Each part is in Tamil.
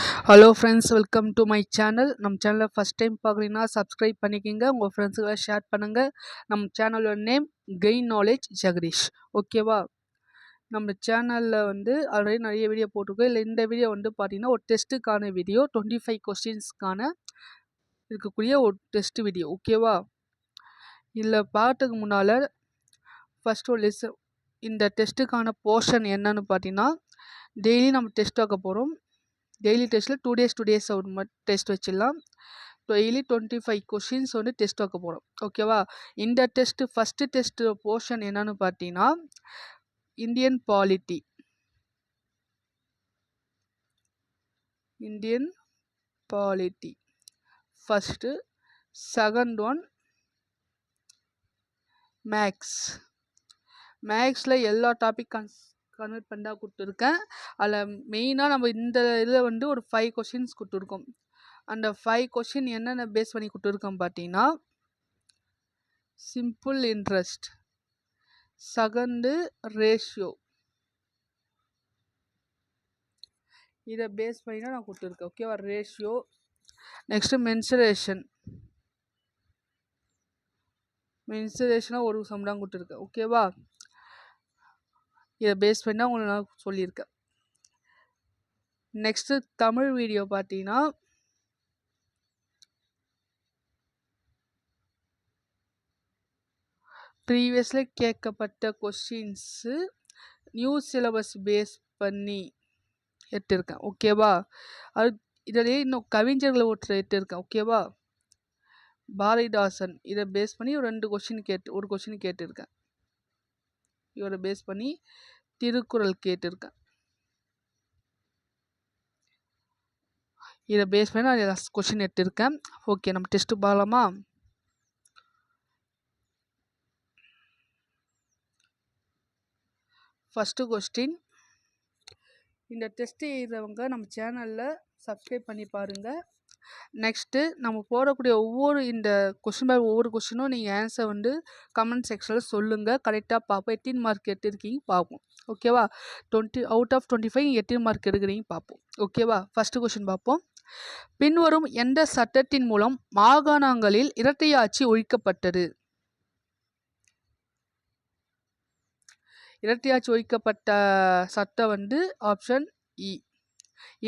Hello friends, welcome to my channel. நம்ம சேனலில் ஃபஸ்ட் டைம் பார்க்குறீங்கன்னா சப்ஸ்கிரைப் பண்ணிக்கோங்க, உங்கள் ஃப்ரெண்ட்ஸுகளை ஷேர் பண்ணுங்கள். நம்ம சேனலோட நேம் கெயின் நாலேஜ் ஜெகதீஷ். ஓகேவா? நம்ம சேனலில் ஆல்ரெடி நிறைய வீடியோ போட்டிருக்கோம். இல்லை இந்த வீடியோ பார்த்தீங்கன்னா ஒரு டெஸ்ட்டுக்கான வீடியோ, 25 கொஸ்டின்ஸ்க்கான இருக்கக்கூடிய ஒரு டெஸ்ட் வீடியோ. ஓகேவா? இதில் பார்க்கறதுக்கு முன்னால் ஃபஸ்ட் ஒரு இந்த டெஸ்ட்டுக்கான போர்ஷன் என்னன்னு பார்த்தீங்கன்னா, டெய்லி நம்ம டெஸ்ட் வைக்க போகிறோம். டெய்லி டெஸ்ட்டில் 2 days ஒரு டெஸ்ட் வச்சிடலாம். டெய்லி 25 கொஷின்ஸ் டெஸ்ட் வைக்க போகிறோம். ஓகேவா? இந்த டெஸ்ட்டு ஃபஸ்ட்டு டெஸ்ட்டு போர்ஷன் என்னன்னு பார்த்தீங்கன்னா, Indian polity first. Second one மேக்ஸில் எல்லா டாபிக் கன்வெர்ட் பண்ணி தான் கொடுத்துருக்கேன். அதில் மெயினாக நம்ம இந்த இதில் ஒரு 5 கொஷின்ஸ் கொடுத்துருக்கோம். அந்த 5 கொஷின் என்னென்ன பேஸ் பண்ணி கொடுத்துருக்கோம் பார்த்தீங்கன்னா, சிம்பிள் இன்ட்ரெஸ்ட், செகண்டு ரேஷியோ, இதை பேஸ் பண்ணி தான் நான் கொடுத்துருக்கேன். ஓகேவா? ரேஷியோ. நெக்ஸ்ட்டு மென்சுரேஷனாக ஒரு சம் தான் கொடுத்துருக்கேன். ஓகேவா? இதை பேஸ் பண்ணி தான் உங்களுக்கு நான் சொல்லியிருக்கேன். நெக்ஸ்ட்டு தமிழ் வீடியோ பார்த்தீங்கன்னா, ப்ரீவியஸில் கேட்கப்பட்ட கொஸ்டின்ஸு நியூ சிலபஸ் பேஸ் பண்ணி எடுத்திருக்கேன். ஓகேவா? அது இதிலே இன்னும் கவிஞர்களை எடுத்திருக்கேன். ஓகேவா? பாரதிதாசன் இதை பேஸ் பண்ணி ஒரு கொஸ்டின் கேட்டிருக்கேன். இவரை பேஸ் பண்ணி திருக்குறள் கேட்டிருக்கேன். இதை பேஸ் பண்ணி நான் கொஸ்டின் எடுத்திருக்கேன். ஓகே, நம்ம டெஸ்ட்டு பார்க்கலாமா? First question. இந்த டெஸ்ட்டு எழுதுறவங்க நம்ம சேனலில் சப்ஸ்கிரைப் பண்ணி பாருங்கள். நெக்ஸ்ட்டு நம்ம போடக்கூடிய இந்த ஒவ்வொரு கொஸ்டினும் நீங்கள் ஆன்சர் கமெண்ட் செக்ஷனில் சொல்லுங்கள். கரெக்டாக பார்ப்போம். 18 மார்க் எடுத்திருக்கீங்க பார்ப்போம். ஓகேவா? 20 out of 25 18 மார்க் எடுக்கிறீங்க பார்ப்போம். ஓகேவா? ஃபஸ்ட்டு கொஸ்டின் பார்ப்போம். பின்வரும் எந்த சட்டத்தின் மூலம் மாகாணங்களில் இரட்டையாட்சி ஒழிக்கப்பட்டது? இரட்டையாட்சி ஒழிக்கப்பட்ட சட்டம் ஆப்ஷன் இ,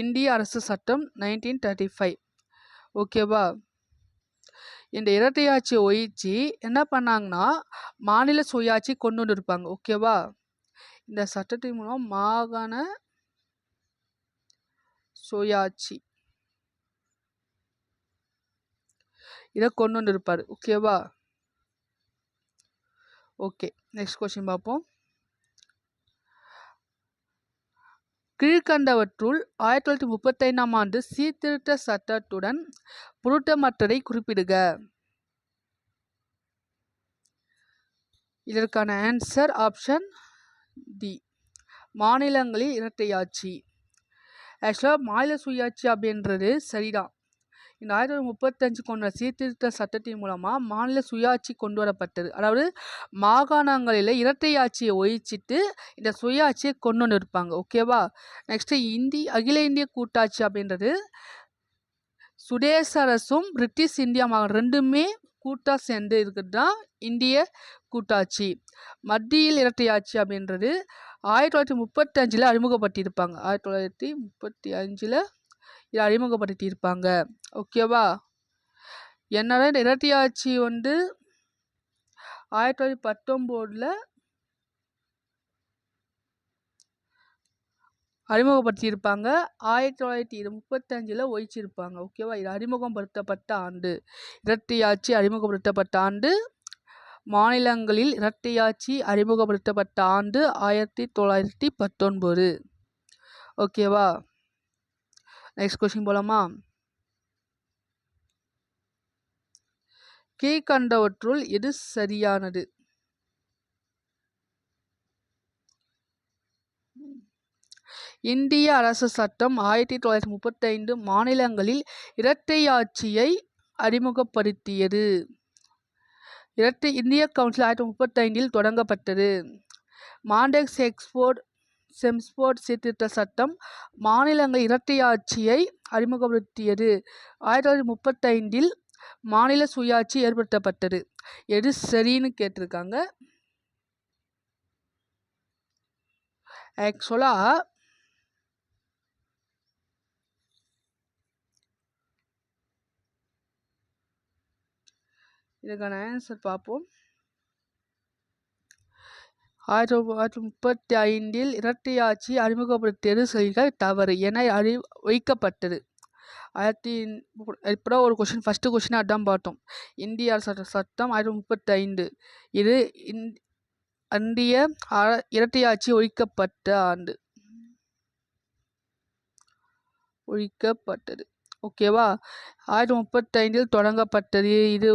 இந்திய அரசு சட்டம் 1935. ஓகேவா? இந்த இரட்டையாட்சி ஒழிச்சு என்ன பண்ணாங்கன்னா, மாநில சுயாட்சி கொண்டு வந்துருப்பாங்க. ஓகேவா? இந்த சட்டத்தின் மூலம் மாகாண சுயாட்சி இதை கொண்டு வந்துருப்பாரு. ஓகேவா? ஓகே, நெக்ஸ்ட் கொஸ்டின் பார்ப்போம். கீழ்கண்டவற்றுள் 1935ஆம் ஆண்டு சீர்திருத்த சட்டத்துடன் பொருத்தமற்றதை குறிப்பிடுக. இதற்கான ஆன்சர் ஆப்ஷன் டி, மாநிலங்களில் இரட்டையாட்சி. ஆக்சுவலாக மாநில சுயாட்சி அப்படின்றது சரிதான். இந்த 1935 கொண்ட சீர்திருத்த சட்டத்தின் மூலமாக மாநில சுயாட்சி கொண்டு வரப்பட்டது. அதாவது மாகாணங்களில் இரட்டையாட்சியை ஒழிச்சிட்டு இந்த சுயாட்சியை கொண்டு வந்து இருப்பாங்க. ஓகேவா? நெக்ஸ்ட்டு அகில இந்திய கூட்டாட்சி அப்படின்றது சுதேச அரசும் பிரிட்டிஷ் இந்தியா ரெண்டுமே கூட்டாக சேர்ந்து இருக்கிறது தான் இந்திய கூட்டாட்சி. மத்தியில் இரட்டையாட்சி அப்படின்றது 1935 அறிமுகப்படுத்தியிருப்பாங்க. 1935 இதை அறிமுகப்படுத்தியிருப்பாங்க. ஓகேவா? என்னடா இந்த இரட்டையாட்சி 1919 அறிமுகப்படுத்தியிருப்பாங்க. 1935 ஒழிச்சிருப்பாங்க. ஓகேவா? இது அறிமுகப்படுத்தப்பட்ட ஆண்டு, இரட்டையாட்சி அறிமுகப்படுத்தப்பட்ட ஆண்டு, மாநிலங்களில் இரட்டையாட்சி அறிமுகப்படுத்தப்பட்ட ஆண்டு 1919. ஓகேவா? நெக்ஸ்ட் கொஸ்டின் போலாமா? கீழ்கண்டவற்றுள் எது சரியானது? இந்திய அரசு சட்டம் 1935 மாநிலங்களில் இரட்டையாட்சியை அறிமுகப்படுத்தியது. இந்திய கவுன்சில் 1935 தொடங்கப்பட்டது. மாண்டேக் செம்ஸ்போர்ட் சீர்திருத்த சட்டம் மாநிலங்கள் இரட்டையாட்சியை அறிமுகப்படுத்தியது? 1935 மாநில சுயாட்சி ஏற்படுத்தப்பட்டது. எது சரின்னு கேட்டிருக்காங்க. ஆக்சுவலாக இதுக்கான ஆன்சர் பார்ப்போம். 1935 இரட்டையாட்சி அறிமுகப்படுத்தியது செய்க தவறு என வைக்கப்பட்டது. இப்போ ஒரு கொஸ்டின், ஃபஸ்ட்டு கொஸ்டின் அதான் பார்த்தோம். இந்திய அரசு சட்டம் 1935 இது இந்திய இரட்டையாட்சி ஒழிக்கப்பட்ட ஆண்டு, ஒழிக்கப்பட்டது. ஓகேவா? 1935 தொடங்கப்பட்டது. இது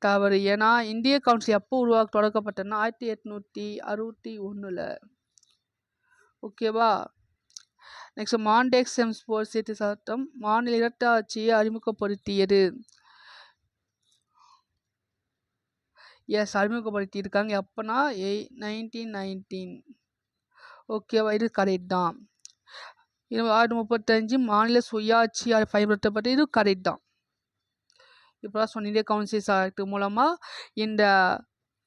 தவறு. ஏன்னா இந்திய கவுன்சில் எப்போ தொடங்கப்பட்டதுன்னா 1861. ஓகேவா? நெக்ஸ்ட் மாண்டேக் செம்ஸ்போர்ட் சீட்டு சட்டம் மாநில இரட்டாட்சியை அறிமுகப்படுத்தியது. எஸ், அறிமுகப்படுத்தியிருக்காங்க. எப்போனா 1919. ஓகேவா? இது கரெக்ட் தான். 1935 மாநில சுயாட்சி பயன்படுத்தப்பட்டு இது கரெக்ட் தான். இப்போ சொன்ன இந்திய கவுன்சில் ஆக்ட் மூலமாக இந்த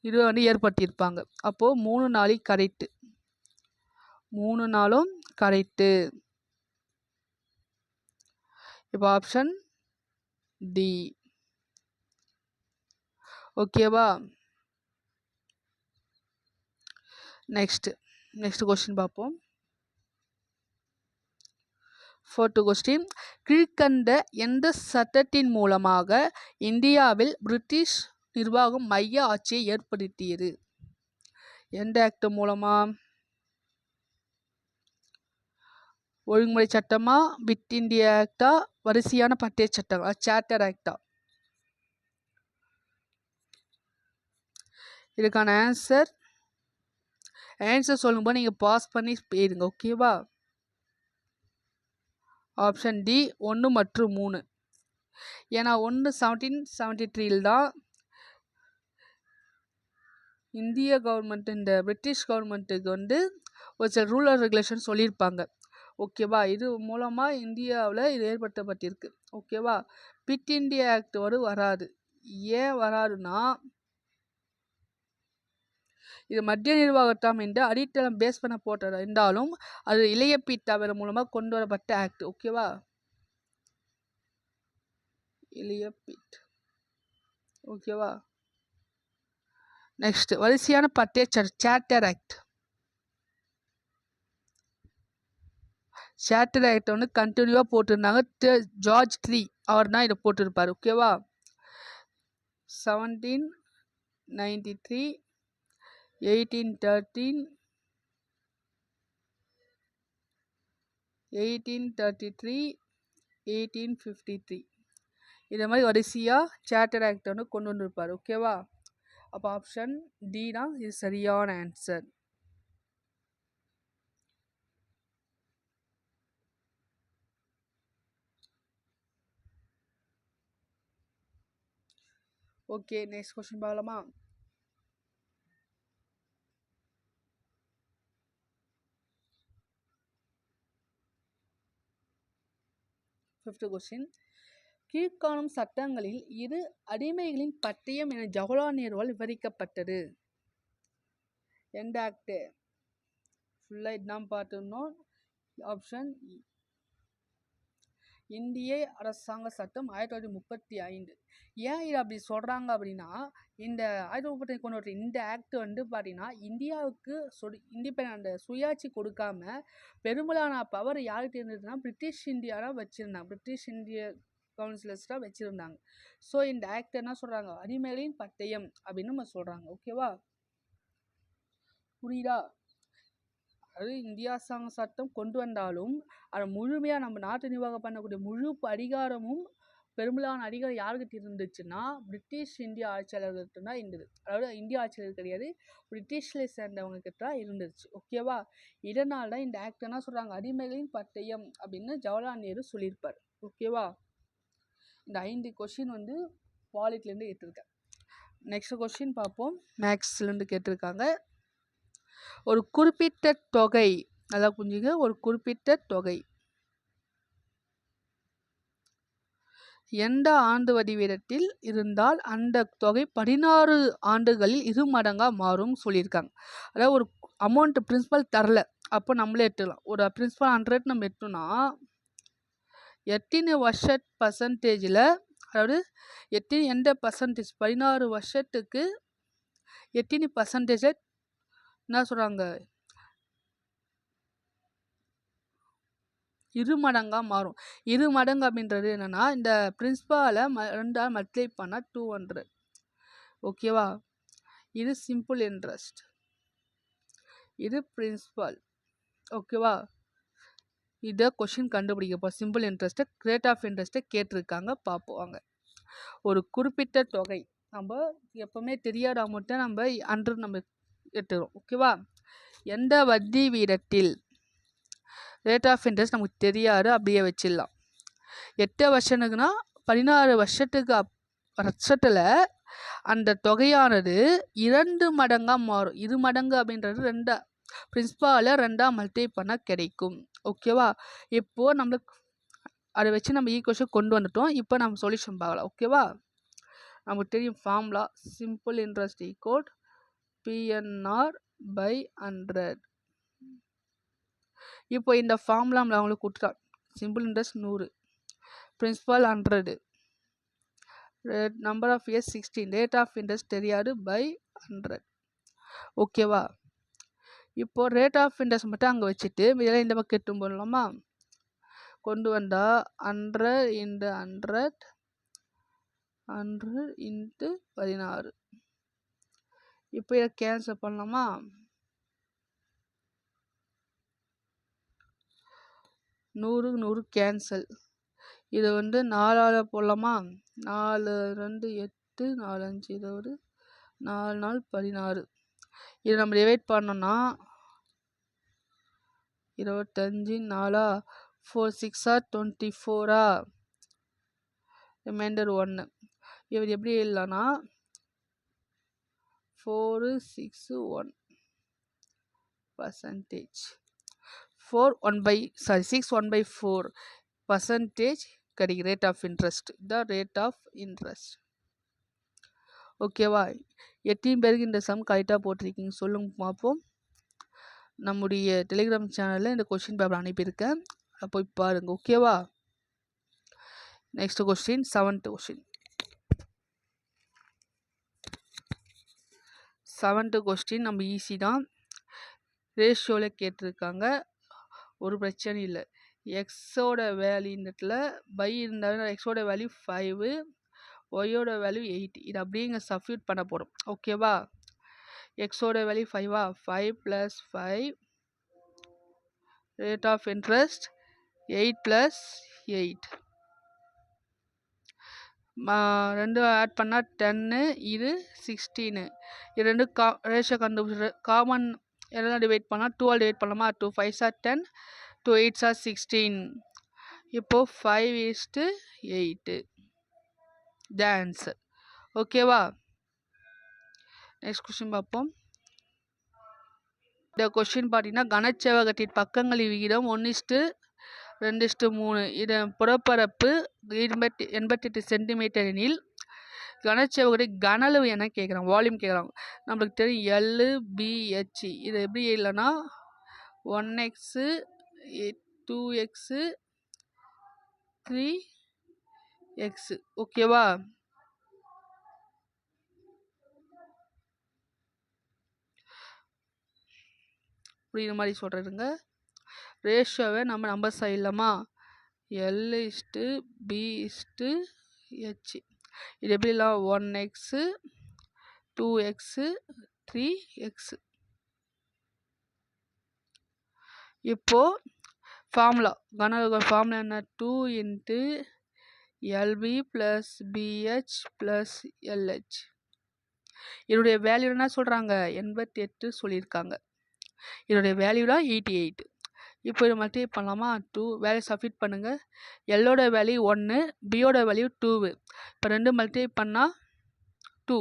இது ஏற்படுத்தியிருப்பாங்க. அப்போது 3 நாளைக்கு கரெக்டு, 3 நாளும் கரெக்டு. இப்போ ஆப்ஷன் டி. ஓகேவா? நெக்ஸ்ட் கொஸ்டின் பார்ப்போம். 4th கொஸ்டின், கீழ்கண்ட எந்த சட்டத்தின் மூலமாக இந்தியாவில் பிரிட்டிஷ் நிர்வாகம் மைய ஆட்சியை ஏற்படுத்தியது? எந்த ஆக்ட் மூலமா? ஒழுங்குமுறை சட்டமா, பிட் இந்தியா ஆக்டா, வரிசையான பட்டய சட்டம், சார்ட்டர் ஆக்டா? இதுக்கான ஆன்சர் சொல்லும்போது நீங்கள் பாஸ் பண்ணி போயிடுங்க. ஓகேவா? ஆப்ஷன் டி 1 மற்றும் 3. ஏன்னா 1 1773 தான் இந்திய கவர்மெண்ட் இந்த பிரிட்டிஷ் கவர்மெண்ட்டுக்கு ஒரு சில ரூல் அண்ட் ரெகுலேஷன் சொல்லியிருப்பாங்க. ஓகேவா? இது மூலமாக இந்தியாவில் இது ஏற்படுத்தப்பட்டிருக்கு. ஓகேவா? பிட் இந்தியா ஆக்ட் வராது. ஏன் வராதுன்னா இது மத்திய நிர்வாகத்தாம் என்று அடித்தளம் பேஸ் பண்ண போட்டது இருந்தாலும் அது இளைய பிட் தவிர மூலமாக கொண்டு வரப்பட்ட ஆக்ட். ஓகேவா? இளைய பிட். ஓகேவா? நெக்ஸ்ட் வரிசையான பட்டய சார்ட்டர் ஆக்ட். சார்ட்டர் ஆக்ட் கண்டினியூவாக போட்டிருந்தாங்க. ஜார்ஜ் 3 அவர் தான் இதை போட்டிருப்பார். ஓகேவா? 1793, 1813, 1833, 1853 இதை மாதிரி வரிசையாக சார்ட்டர் ஆக்ட் கொண்டு வந்திருப்பார். ஓகேவா? அப்போ ஆப்ஷன் டி தான் இது சரியான ஆன்சர். ஓகே, நெக்ஸ்ட் கொஸ்டின் பார்க்கலாமா? ஃபிஃப்த் கொஸ்டின், கீழ்காணும் சட்டங்களில் இது அடிமைகளின் பட்டயம் என ஜவஹர்லால் நேருவால் விவரிக்கப்பட்டது. எந்த ஆக்ட்? ஃபுல்லாக இதுதான் பார்த்துருந்தோம். ஆப்ஷன் இந்திய அரசாங்க சட்டம் 1935. ஏன் இது அப்படி சொல்கிறாங்க அப்படின்னா இந்த 1935 கொண்டு வர இந்த ஆக்ட் பார்த்தீங்கன்னா இந்தியாவுக்கு இண்டிபெண்ட் சுயாட்சி கொடுக்காம பெரும்பாலான பவர் யாருக்கு இருந்ததுன்னா பிரிட்டிஷ் இந்தியாவில் வச்சுருந்தாங்க. பிரிட்டிஷ் இந்திய கவுன்சிலர்ஸ்லாம் வச்சுருந்தாங்க. ஸோ இந்த ஆக்ட் என்ன சொல்கிறாங்க? அடிமைகளின் பட்டயம் அப்படின்னு நம்ம சொல்கிறாங்க. ஓகேவா? புரியுதா? அது இந்திய அரசாங்க சட்டம் கொண்டு வந்தாலும் அதை முழுமையாக நம்ம நாட்டு நிர்வாகம் பண்ணக்கூடிய முழு அதிகாரமும் பெரும்பாலான அதிகாரம் யாருக்கிட்ட இருந்துச்சுன்னா பிரிட்டிஷ் இந்திய ஆட்சியாளர்கிட்ட தான் இருந்தது. அதாவது இந்திய ஆட்சியாளர் கிடையாது, பிரிட்டிஷில் சேர்ந்தவங்க கிட்ட தான் இருந்துச்சு. ஓகேவா? இதனால தான் இந்த ஆக்ட் என்ன சொல்கிறாங்க? அடிமைகளின் பட்டயம் அப்படின்னு ஜவஹர்லால் நேரு சொல்லியிருப்பார். ஓகேவா? இந்த 5 கொஸ்டின் பாலிட்டிலேருந்து கேட்டிருக்கேன். நெக்ஸ்ட் கொஸ்டின் பார்ப்போம். மேக்ஸ்லேருந்து கேட்டிருக்காங்க. ஒரு குறிப்பிட்ட தொகை, நல்லா புரிஞ்சுங்க, ஒரு குறிப்பிட்ட தொகை எந்த ஆண்டு வடிவீதத்தில் இருந்தால் அந்த தொகை 16 ஆண்டுகளில் 2 மடங்காக மாறும் சொல்லியிருக்காங்க. அதாவது ஒரு அமௌண்ட் பிரின்சிபல் தரல, அப்போ நம்மளே எடுத்துக்கலாம். ஒரு பிரின்சிபல் 100 நம்ம எடுத்தோம்னா 18 வருஷ பர்சன்டேஜில், அதாவது எந்த பர்சன்டேஜ் 16 வருஷத்துக்கு 18% என்ன சொல்கிறாங்க 2 மடங்காக மாறும். 2 மடங்கு அப்படின்றது என்னென்னா இந்த பிரின்சிபாலை 2ஆல் மல்டிப்ளை பண்ணால் 200. ஓகேவா? இது சிம்பிள் இன்ட்ரெஸ்ட், இது பிரின்சிபால். ஓகேவா? இதை கொஷின் கண்டுபிடிக்கப்போ சிம்பிள் இன்ட்ரெஸ்ட்டை ரேட் ஆஃப் இன்ட்ரெஸ்ட்டை கேட்டிருக்காங்க. பார்ப்போம். ஒரு குறிப்பிட்ட தொகை நம்ம எப்போவுமே தெரியாத அமௌண்ட்டை நம்ம 100 நம்ம எடுத்துக்கிறோம். ஓகேவா? எந்த வட்டி வீதத்தில் ரேட் ஆஃப் இன்ட்ரெஸ்ட் நமக்கு தெரியாது, அப்படியே வச்சிடலாம். 8 வருஷத்துக்குன்னா 16 வருஷத்தில் அந்த தொகையானது 2 மடங்காக மாறும். 2 மடங்கு அப்படின்றது பிரின்சிபாலை 2ஆக மல்டிப்ளை பண்ணால் கிடைக்கும். ஓகேவா? இப்போது நம்மளுக்கு அதை வச்சு நம்ம ஈக்குவேஷன் கொண்டு வந்துட்டோம். இப்போ நம்ம சொல்யூஷன் பார்க்கலாம். ஓகேவா? நமக்கு தெரியும் formula, simple interest equal PNR by 100. இப்போ இந்த ஃபார்முலா நம்மளை அவங்களுக்கு கொடுத்துட்டா. Simple interest 100, principal 100, number of years 16, rate of interest தெரியாது பை 100. ஓகேவா? இப்போ ரேட் ஆஃப் இன்ட்ரெஸ்ட் மட்டும் அங்கே வச்சுட்டு இதெல்லாம் இந்த பக்கம் எட்டும் போடலாமா? கொண்டு வந்தால் 100 × 100 100 × 16. இப்போ இதை கேன்சல் பண்ணலாமா? 100 100 கேன்சல். இதை 4ஆல் போடலாமா? 4 2 8 4 5 20 4 4 16. இதை நம்ம டிவைட் பண்ணோம்னா 25 4 4 6 24 ரிமைண்டர் 1. இவர் எப்படி எழுதலாம்னா 4 6 1 பர்சன்டேஜ் 6 1/4 பர்சன்டேஜ் கிடைக்கும் rate of interest. The rate of interest. ஓகேவா? எத்தனை பேருக்கு இந்த சம் கரெக்டாக போட்டிருக்கீங்க சொல்லுங்க பார்ப்போம். நம்முடைய டெலிகிராம் சேனலில் இந்த கொஸ்டின் பேப்பர் அனுப்பியிருக்கேன், போய் பாருங்கள். ஓகேவா? Next question, 7th question. 7th question நம்ம ஈஸி தான். ரேஷியோவில் கேட்டிருக்காங்க, ஒரு பிரச்சனை இல்லை. எக்ஸோட வேல்யூ இந்த இடத்துல பை இருந்தாலும் எக்ஸோட வேல்யூ 5, ஒய்யோட வேல்யூ 8. இது அப்படியே இங்கே சப்ஸ்டிட்யூட் பண்ண போகிறோம். ஓகேவா? எக்ஸோட வேல்யூ 5 5 + 5 ரேட் ஆஃப் இன்ட்ரெஸ்ட் 8 + 8 ரெண்டும் ஆட் பண்ணால் 10, இது 16. இது ரெண்டு ரேஷியோ கண்டுபிடிச்சி காமன் எல்லாம் டிவைட் பண்ணால் 2ஆல் டிவைட் பண்ணலாமா? 2 5s are 10, 2 8s are 16. இப்போது 5:8 த ஆன்சர். ஓகேவா? நெக்ஸ்ட் கொஸ்டின் பார்ப்போம். இந்த கொஸ்டின் பார்த்தீங்கன்னா கனச்செவ்வகத்தின் பக்கங்களின் விகிதம் 1:2:3. இதன் புறப்பரப்பு 88 சென்டிமீட்டர் எனில் கனச்செவ்வகத்தின் கன அளவு என்ன கேட்குறாங்க, வால்யூம் கேட்குறாங்க. நம்மளுக்கு தெரியும் LBH. இதை எப்படி இல்லைன்னா 1x 2x 3x. ஓகேவா? புரியுற மாதிரி சொல்கிறதுங்க. ரேஷியோவை நம்ம நம்பர் செய்யலாமா? L/B/H. இது எப்படிலாம் 1x 2x 3x. இப்போது ஃபார்முலா ஃபார்முலா என்ன? 2 × LB + BH + LH. இதனுடைய வேல்யூ என்ன சொல்கிறாங்க? 88 சொல்லியிருக்காங்க. இதனுடைய வேல்யூ தான் 88. இப்போ இதை மல்டிப்ளை பண்ணலாமா? 2 வேல்யூ சப்ஸ்டிட்யூட் பண்ணுங்கள். எல்லோட வேல்யூ 1, பியோட வேல்யூ 2. இப்போ 2 மல்டிப்ளை பண்ணால் 2.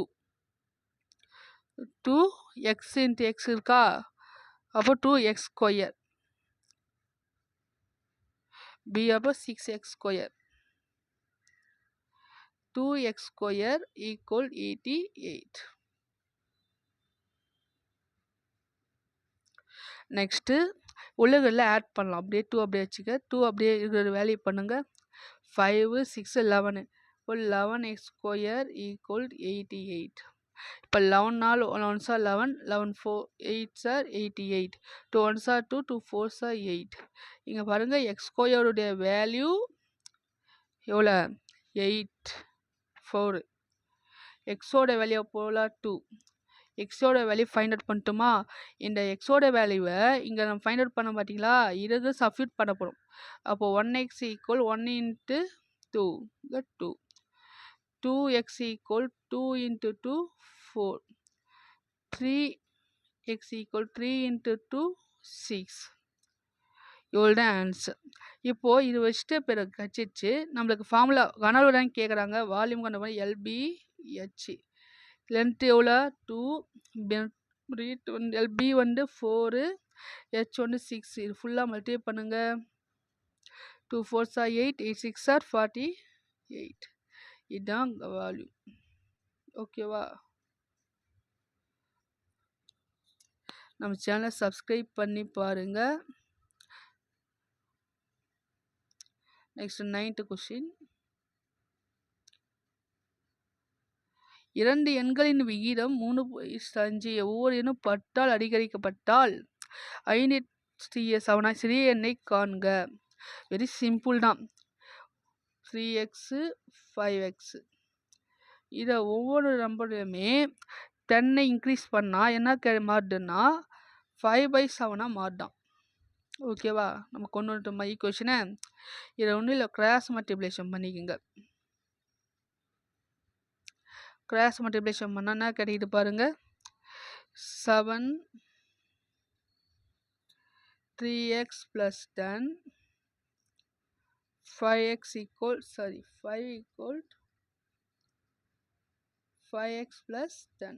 2x × x இருக்கா? அப்போ 2x². பி அப்போ 6x². 2x square equal 88. Next உள்ளுகளில் ஆட் பண்ணலாம். அப்படியே 2 அப்படியே வச்சுக்க. 2 அப்படியே இருக்கிற வேல்யூ பண்ணுங்கள். 5 6 11 இப்போ 11x ஸ்கொயர் ஈக்குவல் 88. இப்போ 11 நாள் 11 சார் 11 11 4 8 சார் 88. 2 1 sir 2 2 4 sir 8. இங்கே பாருங்கள் எக்ஸ் ஸ்கொயருடைய வேல்யூ எவ்வளோ 8 4. எக்ஸோட வேல்யூ போல 2. எக்ஸோட வேல்யூ ஃபைண்ட் அவுட் பண்ணிட்டோமா? இந்த எக்ஸோட வேல்யூவை இங்கே நம்ம ஃபைண்ட் அவுட் பண்ண பார்த்தீங்களா? இதை சப்ஸ்டியூட் பண்ண போகிறோம். அப்போது 1x equal 1 into 2 2. 2x equal 2 into 2 4. 3x equal 3 into 2 6. இவ்வளோ தான் ஆன்சர். இப்போது இது வச்சுட்டு பிறகு கச்சிச்சு நம்மளுக்கு ஃபார்முலா கனவுடான்னு கேட்குறாங்க. வால்யூம் கண்ட மாதிரி LBH. லென்த் எவ்வளோ 2, LB வந்து 4, H வந்து 6. இது ஃபுல்லாக மல்டிப்ளை பண்ணுங்கள். 2 4s are 8, 8 6 are 48. இதுதான் வால்யூம். ஓகேவா? நம்ம சேனலை சப்ஸ்கிரைப் பண்ணி பாருங்கள். Next 9th question. 2 எண்களின் விகிதம் 3:5 ஒவ்வொரு எண்ணும் 10ஆல் அதிகரிக்கப்பட்டால் 5 7 சிறிய எண்ணை காண்க. வெரி சிம்பிள் தான். 3x 5x. இதை ஒவ்வொரு நம்பர்லையுமே 10 இன்க்ரீஸ் பண்ணால் என்ன மாறுதுன்னா 5/7 மாறுதான். ஓகேவா? நம்ம கொண்டு வந்துட்டோமா ஈக்குவேஷனை? இதை ஒன்றும் இல்லை, கிராஸ் மல்டிப்ளிகேஷன் பண்ணிக்கோங்க. கிராஸ் மல்டிப்ளிகேஷன் பண்ணால் என்ன கிடைக்குது பாருங்கள். 7 3x plus 10 5x equal 5x plus 10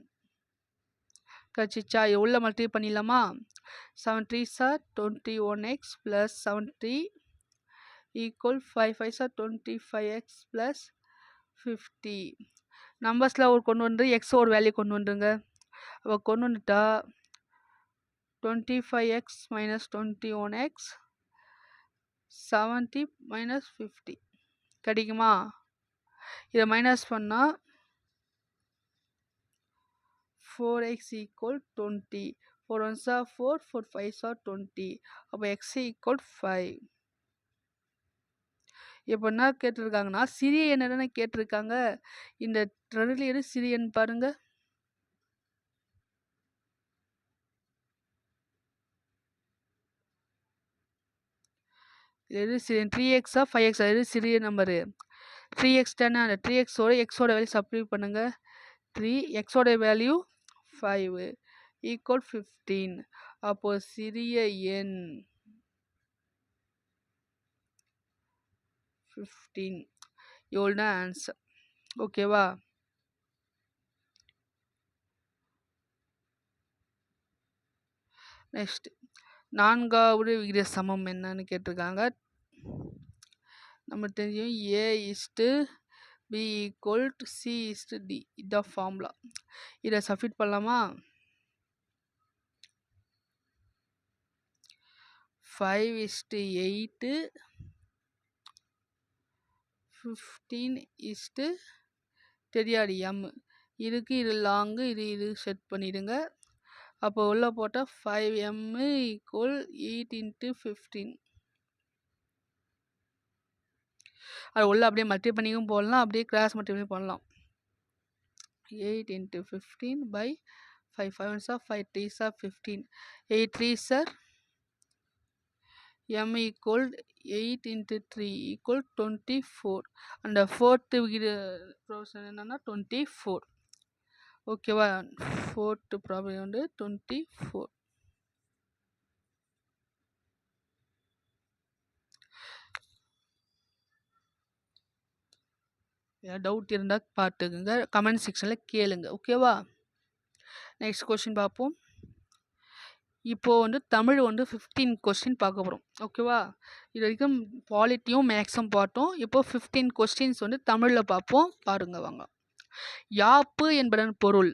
கச்சிச்சா? எவ்வளோ மல்டிப்ளை பண்ணிடலாமா? 7 3s are 21x plus 7 3 equal 5 5s are 25x plus 50. நம்பர்ஸில் ஒரு கொண்டு வந்து எக்ஸ் ஒரு வேல்யூ கொண்டு வந்துருங்க. அப்போ கொண்டு வந்துட்டா 25x minus 21x 70 minus 50 கிடைக்குமா? இதை மைனஸ் பண்ணால் 4x equal 20. 4 1s are 4, 4 5s are 20. அப்போ x equal 5. இப்போ என்ன கேட்டிருக்காங்கன்னா சிறிய எண் என்னென்ன கேட்டிருக்காங்க. இந்த ரெண்டுல எது சிறிய எண் பாருங்க. எது சிறிய 3x 5x எது சிறிய நம்பரு? 3x தானே. அந்த 3xோட எக்ஸோட வேல்யூ சப்ஸ்டிட்யூட் பண்ணுங்க. 3 எக்ஸோட வேல்யூ 5 ஈக்குவல் 15. அப்போ சிறிய எண் 15. இவ்வளோ தான் ஆன்சர். ஓகேவா? நெக்ஸ்ட் 4வது விகித சமம் என்னன்னு கேட்டிருக்காங்க. நம்ம தெரியும் A/B ஈக்குவல் C/D. இதுதான் ஃபார்முலா. இதை சப்ஸ்டிட்யூட் பண்ணலாமா? 5:8 15 தெரியாது M. இதுக்கு இது லாங்கு, இது செட் பண்ணிடுங்க. அப்போ உள்ள போட்டால் 5m ஈக்குவல் 8 × 15. அது உள்ள அப்படியே மல்டிப்ளை பண்ணியும் போடலாம், அப்படியே கிராஸ் மல்டிப்ளை பண்ணலாம். 8 × 15 by 5 5 1s are 5 3s are 15 8 3s are m equal 8 × 3 equal 24. அந்த 4th விகித ப்ரொவிஷன் என்னன்னா 24. ஓகேவா? 4th ப்ராப்ளம் வந்து 24. ஏதாவது டவுட் இருந்தால் பார்த்துக்குங்க, கமெண்ட் செக்ஷனில் கேளுங்க. ஓகேவா? நெக்ஸ்ட் கொஸ்டின் பார்ப்போம். இப்போது வந்து தமிழ் வந்து 15 கொஸ்டின் பார்க்க போகிறோம். ஓகேவா? இது வரைக்கும் பாலிட்டியும் மேக்ஸும் பார்த்தோம். இப்போ 15 கொஸ்டின்ஸ் வந்து தமிழில் பார்ப்போம். பாருங்க வாங்க. யாப்பு என்பதன் பொருள்.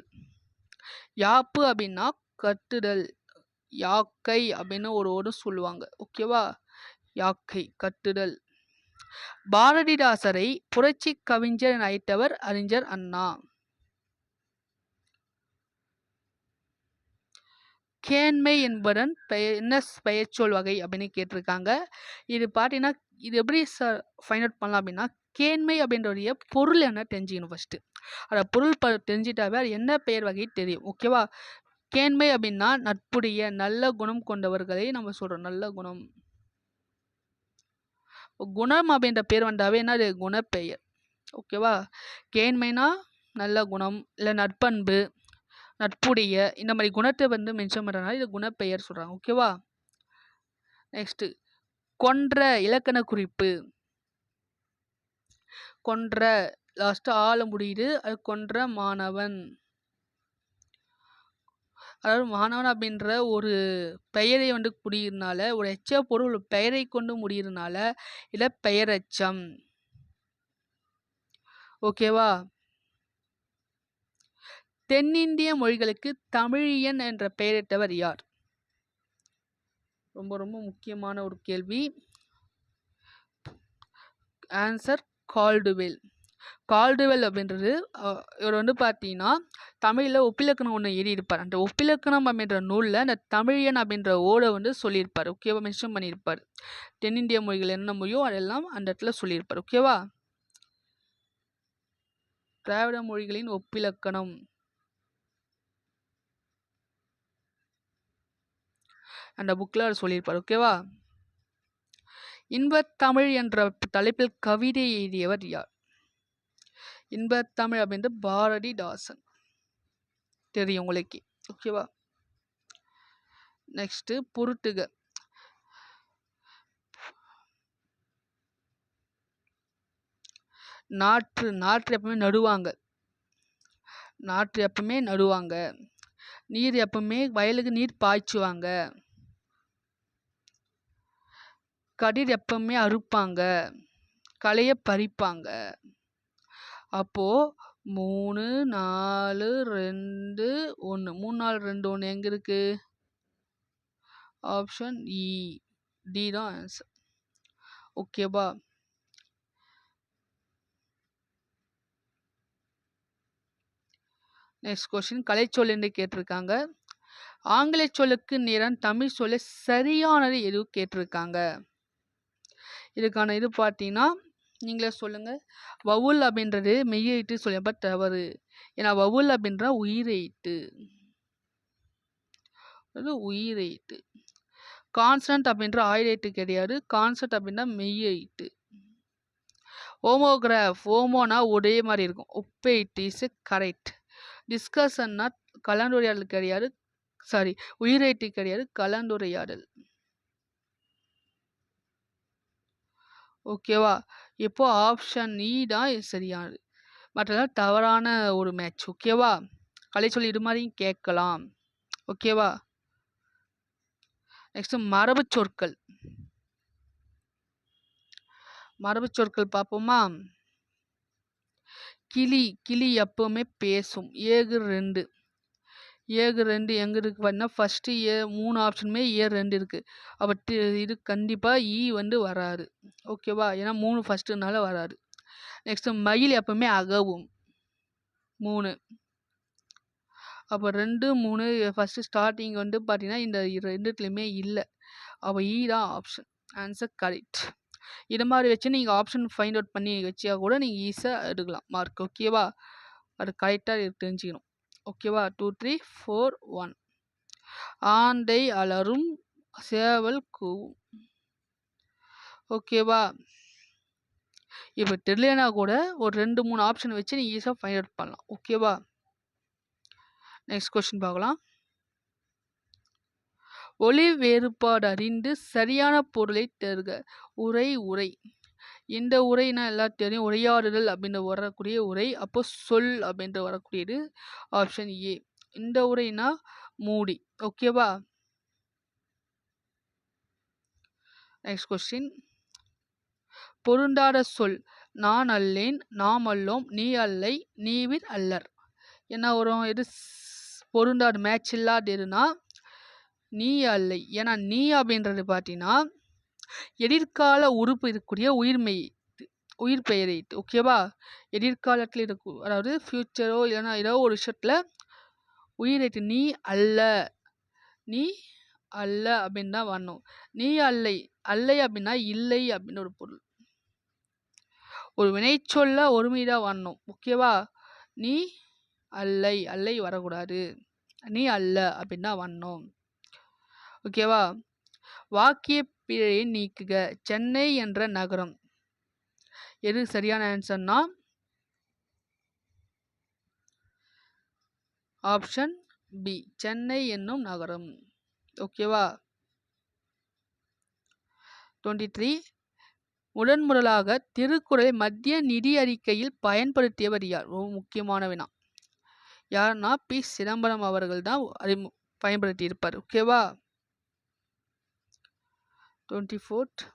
யாப்பு அப்படின்னா கட்டுதல். யாக்கை அப்படின்னு ஒரு சொல்லுவாங்க. ஓகேவா? யாக்கை கட்டுதல். பாரதிதாசரை புரட்சி கவிஞர் என அழைத்தவர் அறிஞர் அண்ணா. கேண்மை என்பதன் என்ன பெயர்ச்சொல் வகை அப்படின்னு கேட்டிருக்காங்க. இது பார்த்தீங்கன்னா இது எப்படி ஃபைண்ட் அவுட் பண்ணலாம் அப்படின்னா, கேண்மை அப்படின்றடைய பொருள் என்ன தெரிஞ்சுக்கணும் ஃபஸ்ட்டு. அதை பொருள் தெரிஞ்சிட்டாவே அது என்ன பெயர் வகை தெரியும். ஓகேவா? கேண்மை அப்படின்னா நட்புடைய நல்ல குணம் கொண்டவர்களை நம்ம சொல்கிறோம். நல்ல குணம். குணம் அப்படின்ற பேர் வந்தாவே என்ன, அது குணப்பெயர். ஓகேவா? கேண்மைனா நல்ல குணம், இல்லை நற்பண்பு, நட்புடைய, இந்த மாதிரி குணத்தை வந்து மென்ஷன் பண்ணுறதுனால இது குணப்பெயர் சொல்கிறாங்க. ஓகேவா? நெக்ஸ்ட்டு கொன்ற இலக்கண குறிப்பு. கொன்ற லாஸ்ட்டு ஆள முடியுது, அது கொன்ற மாணவன். அதாவது மாணவன் அப்படின்ற ஒரு பெயரை வந்து முடியறதுனால, ஒரு எச்ச பொருள் பெயரை கொண்டு முடியறதுனால இதை பெயரெச்சம். ஓகேவா? தென்னிந்திய மொழிகளுக்கு தமிழியன் என்ற பெயரிட்டவர் யார்? ரொம்ப ரொம்ப முக்கியமான ஒரு கேள்வி. Answer Caldwell. கால்டுவெல் அப்படின்றது இவர் வந்து பார்த்தீங்கன்னா தமிழில் ஒப்பிலக்கணம் ஒன்று எழுதியிருப்பார். அந்த ஒப்பிலக்கணம் அப்படின்ற நூலில் அந்த தமிழியன் அப்படின்ற ஓடை வந்து சொல்லியிருப்பார். ஓகேவா? மென்ஷன் பண்ணியிருப்பார். தென்னிந்திய மொழிகள் என்ன மொழியோ அதெல்லாம் அந்த இடத்துல சொல்லியிருப்பார். ஓகேவா? திராவிட மொழிகளின் ஒப்பிலக்கணம் அந்த புக்கில் அவர் சொல்லியிருப்பார். ஓகேவா? இன்பத்தமிழ் என்ற தலைப்பில் கவிதை எழுதியவர் யார்? இன்பத்தமிழ் அப்படின்றது பாரதிதாசன். தெரியும் உங்களுக்கு. ஓகேவா? நெக்ஸ்ட் பொருட்டுக. நாற்று எப்பவுமே நடுவாங்க. நாற்று எப்பவுமே நடுவாங்க. நீர் எப்பவுமே வயலுக்கு நீர் பாய்ச்சுவாங்க. கதிர் எப்பவுமே அறுப்பாங்க. களைய பறிப்பாங்க. அப்போ 3 4 2 1 3 4 2 1 எங்க இருக்கு? ஆப்ஷன் இ, டி தான் ஆன்சர். ஓகேவா? நெக்ஸ்ட் கொஸ்டின் கலைச்சொல் என்று கேட்டிருக்காங்க. ஆங்கில சொல்லுக்கு நேரம் தமிழ் சொல்ல சரியானது எதுவும் கேட்டிருக்காங்க. இதுக்கான இது பார்த்தீங்கன்னா நீங்களே சொல்லுங்க. வவுல் அப்படின்றது மெய்யெழுத்து சொல்லியப்ப தவறு. ஏன்னா வவுல் அப்படின்ற உயிரெழுத்து. அது உயிரெழுத்து. கான்சனன்ட் அப்படின்ற ஆயுதெழுத்து கிடையாது. கான்சனன்ட் அப்படின்னா மெய்யெழுத்து. ஹோமோகிராஃப், ஹோமோனா ஒரே மாதிரி இருக்கும். ஒப்பெழுத்து இஸ் கரெக்ட். டிஸ்கஷன்னா கலந்துரையாடல் கிடையாது. சாரி, உயிரெழுத்து கிடையாது, கலந்துரையாடல். ஓகேவா? இப்போ ஆப்ஷன் இ தான் சரியானது. மற்றதெல்லாம் தவறான ஒரு மேட்ச். ஓகேவா? கலைச்சொல் இது மாதிரியும் கேட்கலாம். ஓகேவா? நெக்ஸ்ட் மரபு சொற்கள். மரபு சொற்கள் பார்ப்போமா? கிளி எப்பவுமே பேசும். ஏகு 2. ஏகு 2 எங்கே இருக்குது பார்த்தீங்கன்னா ஃபஸ்ட்டு 3 ஆப்ஷனுமே 2 இருக்குது. அப்போ இது கண்டிப்பாக இ வந்து வராது. ஓகேவா? ஏன்னா 3 ஃபஸ்ட்டுனால வராது. நெக்ஸ்ட்டு மயில் எப்பவுமே அகவும். 3. அப்போ 2 3 ஃபஸ்ட்டு ஸ்டார்டிங் வந்து பார்த்தீங்கன்னா இந்த 2த்துலையுமே இல்லை. அப்போ இ தான் ஆப்ஷன். Answer correct. இது மாதிரி வச்சு நீங்கள் ஆப்ஷன் ஃபைண்ட் அவுட் பண்ணி வச்சா கூட நீங்கள் ஈஸியாக எடுக்கலாம் மார்க். ஓகேவா? அது கரெக்டாக தெரிஞ்சுக்கணும். ஓகேவா? 2 3 4 1. ஆந்தை அலரும், சேவல் கூவும். ஓகேவா? இப்போ தெரியலனா கூட ஒரு 2 3 ஆப்ஷன் வச்சு நீங்கள் ஈஸியாக ஃபைண்ட் அவுட் பண்ணலாம். ஓகேவா? நெக்ஸ்ட் கொஸ்டின் பார்க்கலாம். ஒலி வேறுபாடு அறிந்து சரியான பொருளை தருக. உரை. இந்த உரைனா எல்லாம் தெரியும். உரையாடுதல் அப்படின்ற வரக்கூடிய உரை. அப்போ சொல் அப்படின்ற வரக்கூடியது ஆப்ஷன் ஏ. இந்த உரைனா மூடி. ஓகேவா? Next question. பொருந்தாத சொல். நான் அல்லேன், நாம் அல்லோம், நீ அல்லை, நீவிர் அல்லர். என்ன வரும்? எது பொருந்தாது, மேட்ச் இல்லாத எதுனா நீ அல்லை. ஏன்னா நீ அப்படின்றது பார்த்தீங்கன்னா எதிர்கால உறுப்பு இருக்கக்கூடிய உயிர் பெயரை. ஓகேவா? எதிர்காலத்தில் இருக்கும், அதாவது ஃப்யூச்சரோ இல்லைன்னா ஏதோ ஒரு விஷயத்தில் உயிரைட்டு. நீ அல்ல, நீ அல்ல அப்படின்னு தான் வரணும். நீ அல்லை, அல்லை அப்படின்னா இல்லை அப்படின்னு ஒரு பொருள். ஒரு வினைச்சொல்ல ஒருமைதான் வரணும். ஓகேவா? நீ அல்லை, அல்லை வரக்கூடாது, நீ அல்ல அப்படின்னு தான் வரணும். ஓகேவா? வாக்கிய பிழையை நீக்குக. சென்னை என்ற நகரம். எது சரியான ஆன்சர்னா ஆப்ஷன் பி, சென்னை என்னும் நகரம். ஓகேவா? 23. முதலாக திருக்குறளை மத்திய நிதி அறிக்கையில் பயன்படுத்தியவர் யார்? ரொம்ப முக்கியமான வினா. யாருன்னா பி சிதம்பரம் அவர்கள் தான் பயன்படுத்தி இருப்பார். ஓகேவா? 24.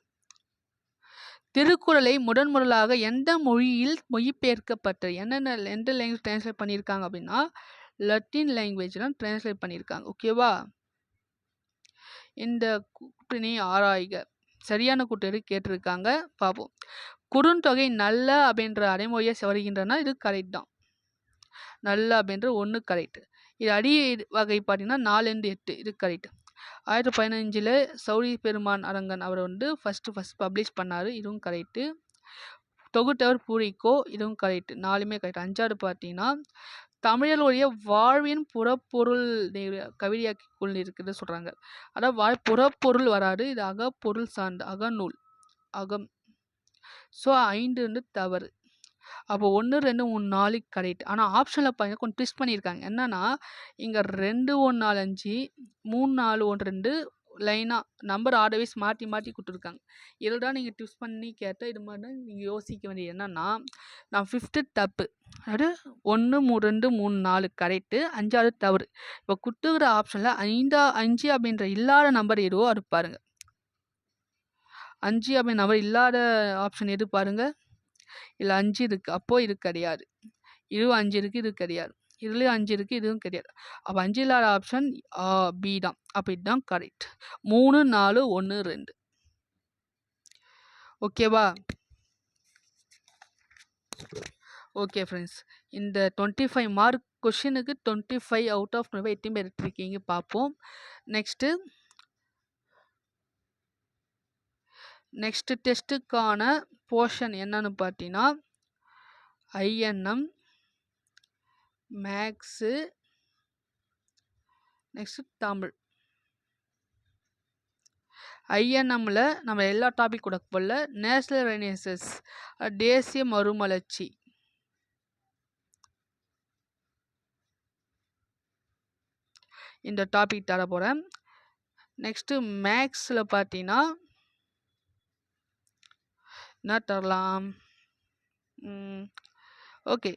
திருக்குறளை முதலாக எந்த மொழியில் மொழிபெயர்க்கப்பட்டது? எந்த லாங்குவேஜ் டிரான்ஸ்லேட் பண்ணியிருக்காங்க அப்படின்னா லத்தீன் லாங்குவேஜ் தான் டிரான்ஸ்லேட் பண்ணியிருக்காங்க. ஓகேவா? இந்த கூட்டினை ஆராய்க. சரியான கூட்டணி கேட்டிருக்காங்க, பார்ப்போம். குறுந்தொகை நல்ல அப்படின்ற அடைமொழியை வருகின்றன. இது கரெக்ட் தான். நல்ல அப்படின்ற 1 கரெக்ட். இது அடி வகை பார்த்தீங்கன்னா 4-8, இது கரெக்ட். 1915 சௌரி பெருமான் அரங்கன் அவர் ஃபர்ஸ்ட் பப்ளிஷ் பண்ணார், இதுவும் கரெக்டு. தொகுத்தவர் பூரிக்கோ, இதுவும் கரெக்ட். 4மே கரெக்ட். 5வது பார்த்தீங்கன்னா தமிழருடைய வாழ்வின் புறப்பொருள் கவிதையாக்கி கொண்டு இருக்குது சொல்கிறாங்க. அதாவது புறப்பொருள் வராது, இது அகப்பொருள் சார்ந்த அகநூல், அகம். ஸோ 5 தவறு. அப்போ 1, 2, 3, 4 கரெக்ட். ஆனால் ஆப்ஷனில் பார்த்தீங்கன்னா கொஞ்சம் ட்விஸ்ட் பண்ணியிருக்காங்க. என்னன்னா இங்கே 2, 1, 4, 5, 3, 4, 1, 2 லைனாக நம்பர் ஆர்டர்வைஸ் மாற்றி மாற்றி கொடுத்துருக்காங்க. இதில் தான் நீங்கள் ட்விஸ்ட் பண்ணி கேட்டால் இது மாதிரி தான் நீங்கள் யோசிக்க வேண்டியது. என்னன்னா நான் 5th தப்பு, அதாவது 1, 2, 3, 4 கரெக்டு, 5வது தவறு. இப்போ கொடுத்துக்கிற ஆப்ஷனில் 5 அப்படின்ற இல்லாத நம்பர் எதுவோ அது பாருங்க. 5 அப்படின்ற நம்பர் இல்லாத ஆப்ஷன் எது பாருங்க. இல்லை 5 இருக்குது, அப்போது இது கிடையாது. இதுவும் 5 இருக்குது, இது கிடையாது. இதுலேயும் 5 இருக்குது, இதுவும் கிடையாது. அப்போ 5 இல்லாத ஆப்ஷன் பி தான். அப்போ இதுதான் கரெக்ட். 3, 4, 1, 2. ஓகேவா? ஓகே ஃப்ரெண்ட்ஸ், இந்த 25 மார்க் கொஷினுக்கு 25 அவுட் ஆஃப் 25 எத்தனை பேர் எடுத்துருக்கீங்க பார்ப்போம். நெக்ஸ்ட் டெஸ்ட்டுக்கான போர்ஷன் என்னன்னு பார்த்தீங்கன்னா ஐஎன்எம், மேக்ஸு, நெக்ஸ்ட் தமிழ். ஐஎன்எம்மில் நம்ம எல்லா டாபிக் கூட போல நேஷனல் ரெனேசன்ஸ், தேசிய மறுமலர்ச்சி, இந்த டாபிக் தர போகிறேன். நெக்ஸ்ட்டு மேக்ஸில் பார்த்தீங்கன்னா என்ன தரலாம்? ஓகே,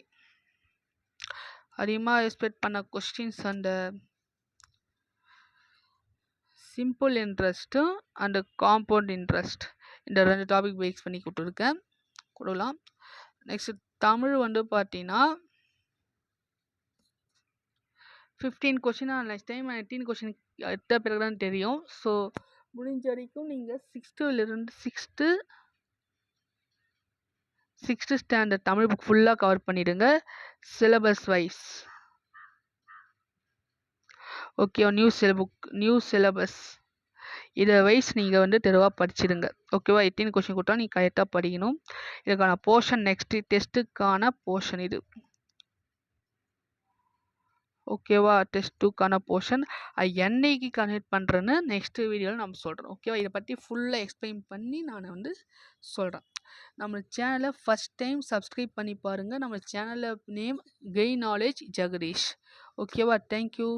அதிகமாக எக்ஸ்பெக்ட் பண்ண கொஸ்டின்ஸ் அந்த சிம்பிள் இன்ட்ரெஸ்ட்டும் அண்டு காம்பவுண்ட் இன்ட்ரெஸ்ட், இந்த 2 டாபிக் பேஸ் பண்ணி கொடுக்கலாம். நெக்ஸ்ட் தமிழ் பார்த்தீங்கன்னா 15 கொஷின், நெக்ஸ்ட் டைம் 18 கொஷின் எடுத்த பிறகு தான் தெரியும். ஸோ முடிஞ்ச வரைக்கும் நீங்கள் 6th ஸ்டாண்டர்ட் தமிழ் புக் ஃபுல்லாக கவர் பண்ணிடுங்க, syllabus wise. Okay, new syllabus இதை வைஸ் நீங்கள் தெளிவாக படிச்சிடுங்க. ஓகேவா? 18 கொஷின் கொடுத்தா நீங்கள் கரெக்டாக படிக்கணும். இதுக்கான போர்ஷன் நெக்ஸ்ட் டெஸ்ட்டுக்கான போர்ஷன் இது. ஓகேவா? டெஸ்ட் 2க்கான போர்ஷன் என்னைக்கு கனெக்ட் பண்ணுறேன்னு நெக்ஸ்ட் வீடியோவில் நம்ம சொல்கிறோம். ஓகேவா? இதை பற்றி ஃபுல்லாக எக்ஸ்பிளைன் பண்ணி நான் சொல்கிறேன். நம்ம சேனலை ஃபஸ்ட் டைம் சப்ஸ்கிரைப் பண்ணி பாருங்கள். நம்ம சேனலில் நேம் கெயின் நாலேஜ் ஜெகதீஷ். ஓகேவா? தேங்க்யூ.